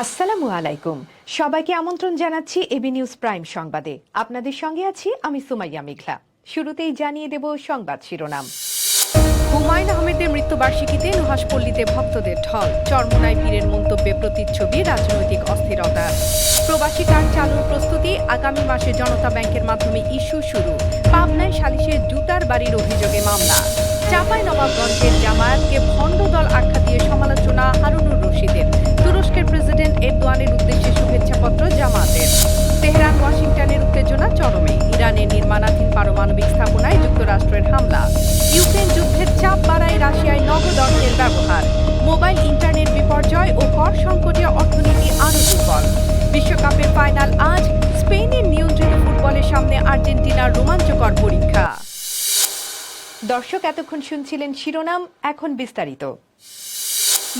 আসসালামু আলাইকুম। সবাইকে আমন্ত্রণ জানাচ্ছি এবি নিউজ প্রাইম সংবাদে। আপনাদের সঙ্গে আছি আমি সুমাইয়া মেঘলা। শুরুতেই জানিয়ে দেব সংবাদ শিরোনাম। হুমায়ুন আহমেদের মৃত্যুবার্ষিকীতে নুহাশপল্লীতে ভক্তদের ঢল। চরমোনাই পীরের মন্তব্যে প্রতিচ্ছবি রাজনৈতিক অস্থিরতা। প্রবাসী কার্ড চালুর প্রস্তুতি, আগামী মাসে জনতা ব্যাংকের মাধ্যমে ইস্যু শুরু। পাবনায় সালিশে জুতার বাড়ির অভিযোগে মামলা। চাঁপাইনবাবগঞ্জের জামায়াতকে ভণ্ড দল আখ্যা দিয়ে সমালোচনা হারুনুর রশিদের। তুরস্কের প্রেসিডেন্ট এরদোয়ানের উদ্দেশ্যে শুভেচ্ছাপত্র জামায়াতের। তেহরান ওয়াশিংটনের উত্তেজনা চরমে। ইরানের নির্মাণাধীন পারমাণবিক স্থাপনায় যুক্তরাষ্ট্রের হামলা। ইউক্রেন যুদ্ধের চাপ বাড়ায় রাশিয়ায় নগদ অর্থের ব্যবহার। মোবাইল ইন্টারনেট বিপর্যয় ও কর সংকটে অর্থনীতি আরও দুর্বল। বিশ্বকাপের ফাইনাল আজ। স্পেনের নিয়ন্ত্রিত ফুটবলের সামনে আর্জেন্টিনার রোমাঞ্চকর পরীক্ষা। দর্শক, এতক্ষণ শুনছিলেন শিরোনাম, এখন বিস্তারিত।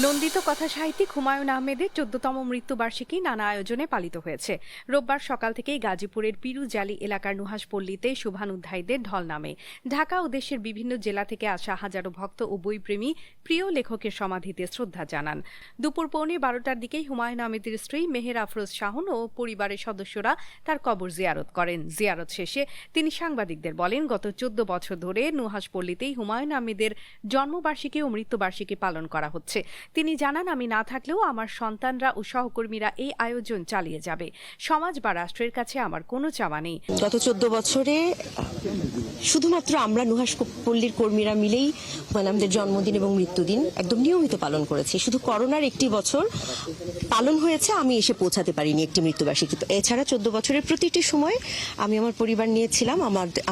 নন্দিত কথা সাহিত্যিক হুমায়ুন আহমেদের ১৪তম মৃত্যুবার্ষিকী নানা আয়োজনে পালিত হয়েছে। রোববার সকাল থেকেই গাজীপুরের পিরুজালি এলাকার নুহাশপল্লীতে শুভানুধ্যায়ীদের ঢল নামে। ঢাকা ও দেশের বিভিন্ন জেলা থেকে আসা হাজারো ভক্ত ও বইপ্রেমী প্রিয় লেখকের সমাধিতে শ্রদ্ধা জানান। দুপুর ১১:১২টার দিকেই হুমায়ুন আহমেদের স্ত্রী মেহের আফরোজ শাহন ও পরিবারের সদস্যরা তার কবর জিয়ারত করেন। জিয়ারত শেষে তিনি সাংবাদিকদের বলেন, গত ১৪ বছর ধরে নুহাশপল্লীতেই হুমায়ুন আহমেদের জন্মবার্ষিকী ও মৃত্যুবার্ষিকী পালন করা হচ্ছে। তিনি জানান, আমি না থাকলেও আমার সন্তানরা ও সহকর্মীরা এই আয়োজন চালিয়ে যাবে। সমাজ বা রাষ্ট্রের কাছে আমার কোনো চাওয়া নেই। গত ১৪ বছরে শুধুমাত্র আমরা নুহাশপল্লীর কর্মীরা মিলেই আমাদের জন্মদিন এবং মৃত্যুদিন একদম নিয়মিত পালন করেছি। শুধু করোনার একটি বছর পালন হয়েছে, আমি এসে পৌঁছাতে পারিনি একটি মৃত্যুবার্ষিকী। এছাড়া ১৪ বছরের প্রতিটি সময় আমি আমার পরিবার নিয়েছিলাম,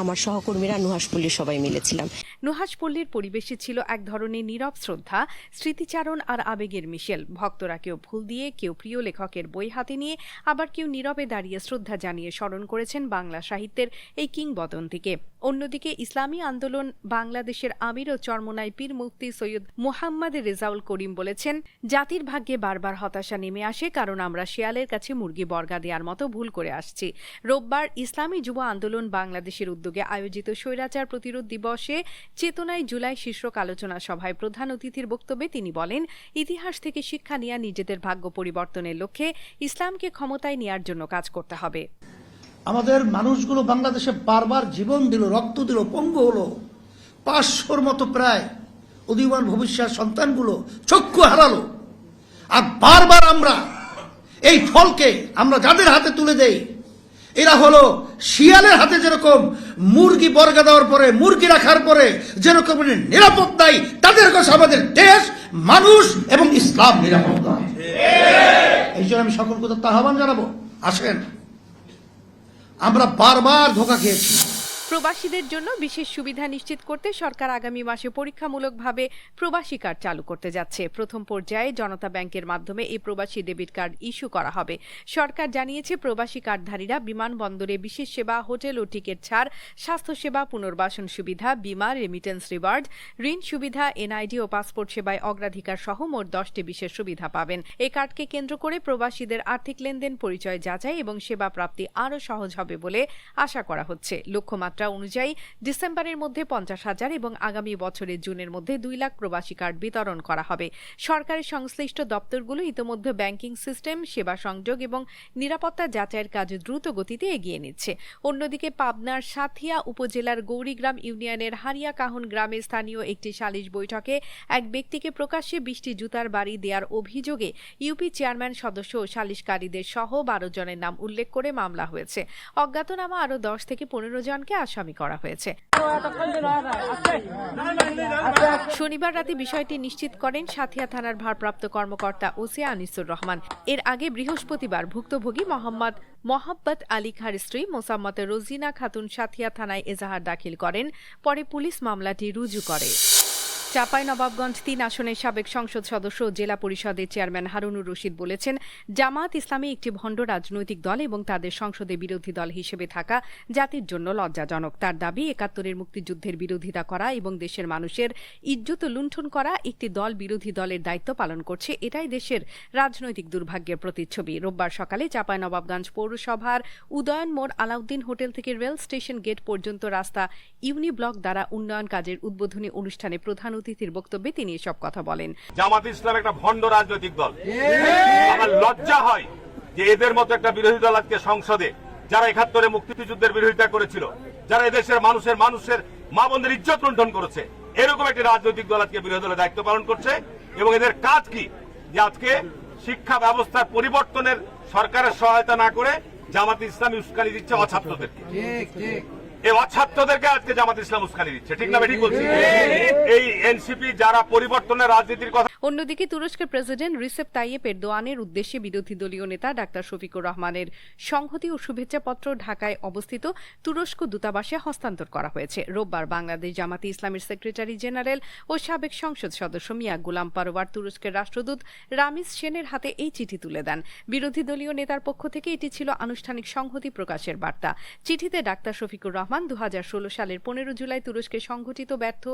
আমার সহকর্মীরা নুহাশপল্লীর সবাই মিলেছিলাম। নুহাশপল্লীর পরিবেশে ছিল এক ধরনের নীরব শ্রদ্ধা, স্মৃতিচারণ আর আবেগের মিশেল। ভক্তরা কেউ ফুল দিয়ে, কেউ প্রিয় লেখকের বই হাতে নিয়ে, আবার কেউ নীরবে দাঁড়িয়ে শ্রদ্ধা জানিয়ে স্মরণ করেছেন বাংলা সাহিত্যের এই কিংবদন্তিকে। অন্যদিকে ইসলামী আন্দোলন বাংলাদেশের আমির ও চরমোনাই পীর মুফতি সৈয়দ মুহাম্মদ রেজাউল করিম বলেছেন, জাতির ভাগ্যে বারবার হতাশা নেমে আসে, কারণ আমরা শেয়ালের কাছে মুরগি বর্গা দেওয়ার মতো ভুল করে আসছি। রোববার ইসলামী যুব আন্দোলন বাংলাদেশের উদ্যোগে আয়োজিত স্বৈরাচার প্রতিরোধ দিবসে চেতনায় জুলাই শীর্ষক আলোচনা সভায় প্রধান অতিথির বক্তব্যে তিনি বলেন, ইতিহাস থেকে শিক্ষা নিয়ে নিজেদের ভাগ্য পরিবর্তনের লক্ষ্যে ইসলামকে ক্ষমতায় নেওয়ার জন্য কাজ করতে হবে। আমাদের মানুষগুলো বাংলাদেশে বারবার জীবন দিল, রক্ত দিল, পঙ্গু হলো। ৫০০-র মতো প্রায় উদীয়মান ভবিষ্যৎ সন্তানগুলো চক্ষু হারালো। আর বারবার আমরা এই ফলকে আমরা যাদের হাতে তুলে দেই, এরা হলো শিয়ালের হাতে যেরকম মুরগি বর্গা দেওয়ার পরে, মুরগি রাখার পরে যেরকম নিরাপদ নাই, তাদের কাছে আমাদের দেশ, মানুষ এবং ইসলাম নিরাপদ নয়। এই জন্য আমি সকলকে আহ্বান জানাবো, আসেন, আমরা বারবার ধোঁকা খেয়েছি। প্রবাসীদের জন্য বিশেষ সুবিধা নিশ্চিত করতে সরকার আগামী মাসে পরীক্ষামূলকভাবে প্রবাসী কার্ড চালু করতে যাচ্ছে। প্রথম পর্যায়ে জনতা ব্যাংকের মাধ্যমে এই প্রবাসী ডেবিট কার্ড ইস্যু করা হবে। সরকার জানিয়েছে, প্রবাসী কার্ডধারীরা বিমানবন্দরে বিশেষ সেবা, হোটেল ও টিকিট ছাড়, স্বাস্থ্যসেবা, পুনর্বাসন সুবিধা, বিমা, রেমিটেন্স রিওয়ার্ড, ঋণ সুবিধা, এনআইডি ও পাসপোর্ট সেবায় অগ্রাধিকার সহ মোট 10টি বিশেষ সুবিধা পাবেন। এই কার্ডকে কেন্দ্র করে প্রবাসীদের আর্থিক লেনদেন, পরিচয় যাচাই এবং সেবা প্রাপ্তি আরও সহজ হবে বলে আশা করা হচ্ছে। লক্ষ্যমাত্রা অনুযায়ী ডিসেম্বরের মধ্যে ৫০,০০০ এবং আগামী বছরের জুনের মধ্যে ২ লাখ প্রবাসী কার্ড বিতরণ করা হবে। সরকারের সংশ্লিষ্ট দপ্তরগুলো ইতোমধ্যে ব্যাংকিং সিস্টেম, সেবা সংযোগ এবং নিরাপত্তা যাচাইয়ের কাজ দ্রুত গতিতে এগিয়ে নিচ্ছে। অন্যদিকে পাবনার সাথিয়া উপজেলার গৌরীগ্রাম ইউনিয়নের হারিয়া কাহন গ্রামে স্থানীয় একটি সালিশ বৈঠকে এক ব্যক্তিকে প্রকাশ্যে ২০টি জুতার বাড়ি দেওয়ার অভিযোগে ইউপি চেয়ারম্যান সদস্য ও সালিশকারীদের সহ ১২ জনের নাম উল্লেখ করে মামলা হয়েছে। অজ্ঞাতনামা আরও 10 থেকে ১৫ জনকে আসামি করা হয়েছে। শনিবার রাতে বিষয়টি নিশ্চিত করেন সাথিয়া থানার ভারপ্রাপ্ত কর্মকর্তা ওসি আনিসুর রহমান। এর আগে বৃহস্পতিবার ভুক্তভোগী মোহাম্মদ মোহাব্বত আলী খার স্ত্রী মোসাম্মত রোজিনা খাতুন সাথিয়া থানায় এজাহার দাখিল করেন। পরে পুলিশ মামলাটি রুজু করে। চাঁপাইনবাবগঞ্জ ৩ আসনের সাবেক সংসদ সদস্য ও জেলা পরিষদের চেয়ারম্যান হারুনুর রশিদ বলেছেন, জামায়াত ইসলামী একটি ভণ্ড রাজনৈতিক দল এবং তাদের সংসদে বিরোধী দল হিসেবে থাকা জাতির জন্য লজ্জাজনক। তার দাবি, ৭১-এর মুক্তিযুদ্ধের বিরোধিতা করা এবং দেশের মানুষের ইজ্জত লুণ্ঠন করা একটি দল বিরোধী দলের দায়িত্ব পালন করছে। এটাই দেশের রাজনৈতিক দুর্ভাগ্যের প্রতিচ্ছবি। রোববার সকালে চাঁপাইনবাবগঞ্জ পৌরসভার উদয়ন মোড় আলাউদ্দিন হোটেল থেকে রেল স্টেশন গেট পর্যন্ত রাস্তা ইউনি ব্লক দ্বারা উন্নয়ন কাজের উদ্বোধনী অনুষ্ঠানে প্রধান অতিথির বক্তব্যে তিনি এসব কথা বলেন। জামাত ইসলাম একটা ভণ্ড রাজনৈতিক দল। আমার লজ্জা হয় যে এদের মতো একটা বিরোধী দল আজকে সংসদে, যারা ৭১ মুক্তিযুদ্ধের বিরোধিতা করেছিল, যারা এদেশের মানুষের মা বোনদের ইজ্জত লুণ্ঠন করেছে, এরকম একটি রাজনৈতিক দল আজকে বিরোধী দলের দায়িত্ব পালন করছে। এবং এদের কাজ কি? যে আজকে শিক্ষা ব্যবস্থার পরিবর্তনের সরকারের সহায়তা না করে জামাত ইসলাম উস্কানি দিচ্ছে অছাত্রদেরকে। এই অছাত্রদেরকে আজকে জামাত ইসলাম উস্কানি দিচ্ছে, ঠিক না? ঠিক বলছি। এই এনসিপি যারা পরিবর্তনের রাজনীতির কথা। অন্যদিকে তুরস্কের প্রেসিডেন্ট রিসেপ তাইয়েপ এরদোয়ানের উদ্দেশ্যে বিরোধী দলীয় নেতা ডাক্তার শফিকুর রহমানের সংহতি ও শুভেচ্ছাপত্র ঢাকায় অবস্থিত তুরস্ক দূতাবাসে হস্তান্তর করা হয়েছে। রোববার বাংলাদেশ জামাতে ইসলামের সেক্রেটারি জেনারেল ও সাবেক সংসদ সদস্য মিয়া গোলাম পারোয়ার তুরস্কের রাষ্ট্রদূত রামিজ সেনের হাতে এই চিঠি তুলে দেন। বিরোধী দলীয় নেতার পক্ষ থেকে এটি ছিল আনুষ্ঠানিক সংহতি প্রকাশের বার্তা। চিঠিতে ডাক্তার শফিকুর রহমান ২০১৬ সালের ১৫ জুলাই তুরস্কে সংঘটিত ব্যর্থ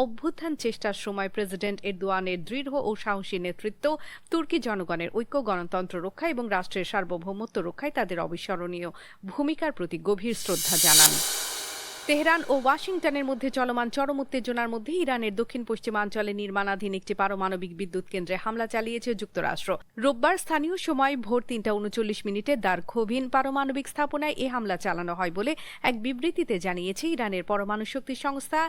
অভ্যুত্থান চেষ্টার সময় প্রেসিডেন্ট এরদোয়ানের দৃঢ় ও সাহসী নেতৃত্ব, তুর্কি জনগণের ঐক্য, গণতন্ত্র রক্ষা এবং রাষ্ট্রের সার্বভৌমত্ব রক্ষায় তাদের অবিস্মরণীয় ভূমিকার প্রতি গভীর শ্রদ্ধা জানান। তেহরান ও ওয়াশিংটনের মধ্যে চলমান চরম উত্তেজনার মধ্যে ইরানের দক্ষিণ পশ্চিমাঞ্চলে নির্মাণাধীন একটি পারমাণবিক বিদ্যুৎ কেন্দ্রে হামলা চালিয়েছে যুক্তরাষ্ট্র। রোববার স্থানীয় সময় ভোর ৩:৩৯ দারখোভিন পারমাণবিক স্থাপনায় এ হামলা চালানো হয় বলে এক বিবৃতিতে জানিয়েছে ইরানের পরমাণু শক্তি সংস্থা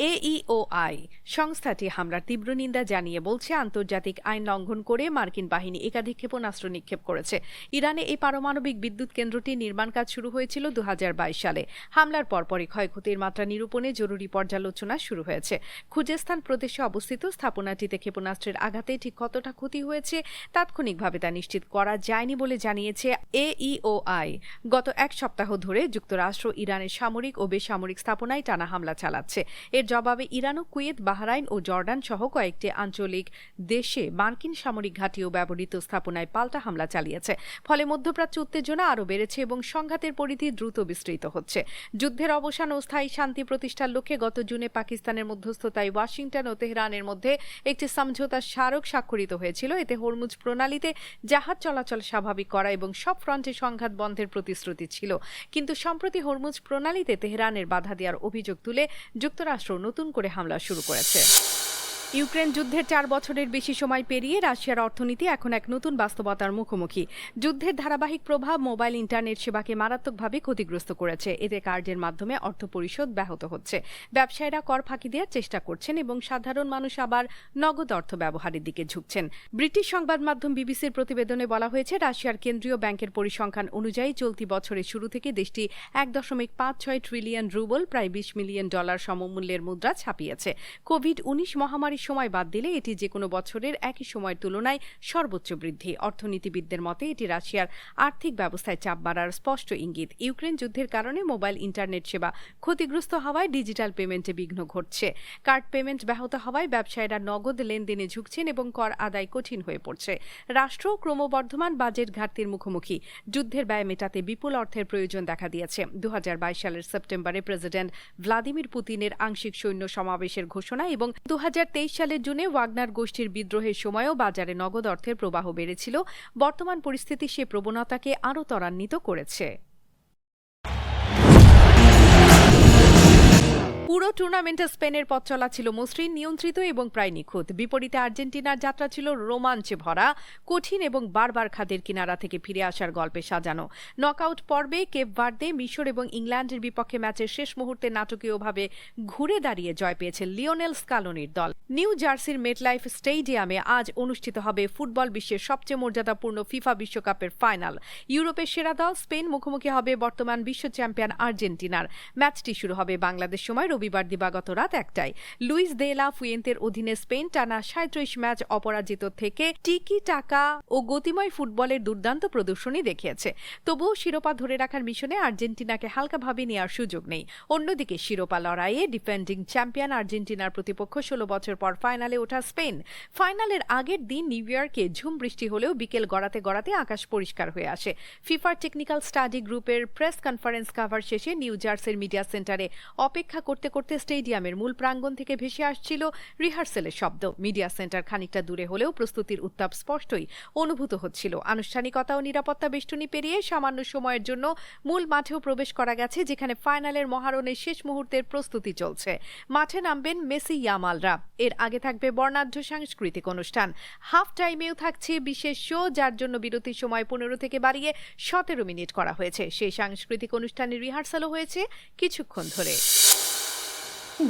AEOI। সংস্থাটি হামলার তীব্র নিন্দা জানিয়ে বলছে, আন্তর্জাতিক আইন লঙ্ঘন করে মার্কিন বাহিনী একাধিক ক্ষেপণাস্ত্র নিক্ষেপ করেছে। ইরানে এই পারমাণবিক বিদ্যুৎ কেন্দ্রটির নির্মাণ কাজ শুরু হয়েছিল ২০২২ সালে। হামলার পরপরই ক্ষয়ক্ষতির মাত্রা নিরূপণে জরুরি পর্যালোচনা শুরু হয়েছে। খুজেস্তান প্রদেশে অবস্থিত স্থাপনাটিতে ক্ষেপণাস্ত্রের আঘাতে ঠিক কতটা ক্ষতি হয়েছে তাৎক্ষণিকভাবে তা নিশ্চিত করা যায়নি বলে জানিয়েছে AEOI। গত এক সপ্তাহ ধরে যুক্তরাষ্ট্র ইরানের সামরিক ও বেসামরিক স্থাপনায় টানা হামলা চালাচ্ছে। এর জবাবে ইরানও কুয়েত, বাহরাইন ও জর্ডান সহ কয়েকটি আঞ্চলিক দেশে মার্কিন সামরিক ঘাঁটি ও ব্যবহৃত স্থাপনায় পাল্টা হামলা চালিয়েছে। ফলে মধ্যপ্রাচ্য উত্তেজনা আরও বেড়েছে এবং সংঘাতের পরিধি দ্রুত বিস্তৃত হচ্ছে। যুদ্ধের অবসান ও স্থায়ী শান্তি প্রতিষ্ঠার লক্ষ্যে গত জুনে পাকিস্তানের মধ্যস্থতায় ওয়াশিংটন ও তেহরানের মধ্যে একটি সমঝোতা স্মারক স্বাক্ষরিত হয়েছিল। এতে হরমুজ প্রণালীতে জাহাজ চলাচল স্বাভাবিক করা এবং সব ফ্রন্টে সংঘাত বন্ধের প্রতিশ্রুতি ছিল। কিন্তু সম্প্রতি হরমুজ প্রণালীতে তেহরানের বাধা দেওয়ার অভিযোগ তুলে যুক্তরাষ্ট্র নতুন করে হামলা শুরু করেছে। ইউক্রেন যুদ্ধের ৪ বছরের বেশি সময় পেরিয়ে রাশিয়ার অর্থনীতি এখন এক নতুন বাস্তবতার মুখোমুখি। যুদ্ধের ধারাবাহিক প্রভাব মোবাইল ইন্টারনেট সেবাকে মারাত্মকভাবে ক্ষতিগ্রস্ত করেছে। এতে কার্ডের মাধ্যমে অর্থ পরিশোধ ব্যাহত হচ্ছে। ব্যবসায়ীরা কর ফাঁকি দেওয়ার চেষ্টা করছেন এবং সাধারণ মানুষ আবার নগদ অর্থ ব্যবহারের দিকে ঝুঁকছেন। ব্রিটিশ সংবাদ মাধ্যম বিবিসির প্রতিবেদনে বলা হয়েছে, রাশিয়ার কেন্দ্রীয় ব্যাংকের পরিসংখ্যান অনুযায়ী চলতি বছরের শুরু থেকে দেশটি ১.৫৬ ট্রিলিয়ন রুবল, প্রায় $২০ মিলিয়ন সমমূল্যের মুদ্রা ছাপিয়েছে। কোভিড-১৯ মহামারীর সময় বাদ দিলে এটি যে কোনো বছরের একই সময়ের তুলনায় সর্বোচ্চ বৃদ্ধি। অর্থনীতিবিদদের মতে এটি রাশিয়ার আর্থিক ব্যবস্থায় চাপ বাড়ার স্পষ্ট ইঙ্গিত। ইউক্রেন যুদ্ধের কারণে মোবাইল ইন্টারনেট সেবা ক্ষতিগ্রস্ত হওয়ায় ডিজিটাল পেমেন্টে বিঘ্ন ঘটছে। কার্ড পেমেন্ট ব্যাহত হওয়ায় ব্যবসায়ীরা নগদ লেনদেনে ঝুঁকছেন এবং কর আদায় কঠিন হয়ে পড়ছে। রাষ্ট্র ক্রমবর্ধমান বাজেট ঘাটতির মুখোমুখি। যুদ্ধের ব্যয় মেটাতে বিপুল অর্থের প্রয়োজন দেখা দিয়েছে। ২০২২ সালের সেপ্টেম্বরে প্রেসিডেন্ট ভ্লাদিমির পুতিনের আংশিক সৈন্য সমাবেশের ঘোষণা এবং ২০২৩ সালের জুনে ওয়াগনার গোষ্ঠীর বিদ্রোহের সময়ও বাজারে নগদ অর্থের প্রবাহ বেড়েছিল। বর্তমান পরিস্থিতি সে প্রবণতাকে আরও ত্বরান্বিত করেছে। পুরো টুর্নামেন্টে স্পেনের পথ চলা ছিল মসৃণ, নিয়ন্ত্রিত এবং প্রায় নিখুঁত। বিপরীতে আর্জেন্টিনার যাত্রা ছিল রোমাঞ্চে ভরা, কঠিন এবং বারবার খাদের কিনারা থেকে ফিরে আসার গল্পে সাজানো। নকআউট পর্বে কেপ ভার্দে, মিশর এবং ইংল্যান্ডের বিপক্ষে ম্যাচের শেষ মুহূর্তে নাটকীয়ভাবে ঘুরে দাঁড়িয়ে জয় পেয়েছে লিওনেল স্কালোনির দল। নিউ জার্সির মেটলাইফ স্টেডিয়ামে আজ অনুষ্ঠিত হবে ফুটবল বিশ্বের সবচেয়ে মর্যাদাপূর্ণ ফিফা বিশ্বকাপের ফাইনাল। ইউরোপের সেরা দল স্পেন মুখোমুখি হবে বর্তমান বিশ্ব চ্যাম্পিয়ন আর্জেন্টিনার। ম্যাচটি শুরু হবে বাংলাদেশ সময় রবিবার দিবাগত রাত ১টায়। লুইস দে লা ফুয়েন্তের অধীনে স্পেন টানা ৩৭ ম্যাচ অপরাজিত থেকে টিকি টাকা ও গতিময় ফুটবলের দুর্দান্ত প্রদর্শনী দেখিয়েছে। তবুও শিরোপা ধরে রাখার মিশনে আর্জেন্টিনাকে হালকাভাবে নেওয়ার সুযোগ নেই। অন্যদিকে শিরোপা লড়াইয়ে ডিফেন্ডিং চ্যাম্পিয়ন আর্জেন্টিনার প্রতিপক্ষ ১৬ বছর পর ফাইনালে ওঠা স্পেন। ফাইনালের আগের দিন নিউ ইয়র্কে ঝুম বৃষ্টি হলেও বিকেল গড়াতে গড়াতে আকাশ পরিষ্কার হয়ে আসে। ফিফার টেকনিক্যাল স্টাডি গ্রুপের প্রেস কনফারেন্স কাভার শেষে নিউ জার্সির মিডিয়া সেন্টারে অপেক্ষা করতে করতে স্টেডিয়ামের মূল প্রাঙ্গণ থেকে ভেসে আসছিল রিহার্সেলের শব্দ। মিডিয়া সেন্টার খানিকটা দূরে হলেও প্রস্তুতির উত্তাপ স্পষ্টই অনুভূত হচ্ছিল। আনুষ্ঠানিকতা ও নিরাপত্তা বেষ্টনী পেরিয়ে সামান্য সময়ের জন্য মূল মাঠেও প্রবেশ করা গেছে, যেখানে ফাইনালের মহারণের শেষ মুহূর্তের প্রস্তুতি চলছে। মাঠে নামবেন মেসি, ইয়ামালরা। এর আগে থাকবে বর্ণাঢ্য সাংস্কৃতিক অনুষ্ঠান। হাফ টাইমেও থাকছে বিশেষ শো, যার জন্য বিরতির সময় 15 থেকে বাড়িয়ে 17 মিনিট করা হয়েছে। সেই সাংস্কৃতিক অনুষ্ঠানের রিহার্সালও হয়েছে কিছুক্ষণ ধরে।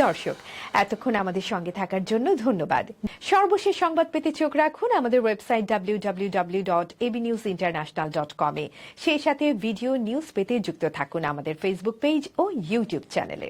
দর্শক, এতক্ষণ আমাদের সঙ্গে থাকার জন্য ধন্যবাদ। সর্বশেষ সংবাদ পেতে চোখ রাখুন আমাদের ওয়েবসাইট www.abnewsinternational.com এ। সেই সাথে ভিডিও নিউজ পেতে যুক্ত থাকুন আমাদের ফেসবুক পেজ ও ইউটিউব চ্যানেলে।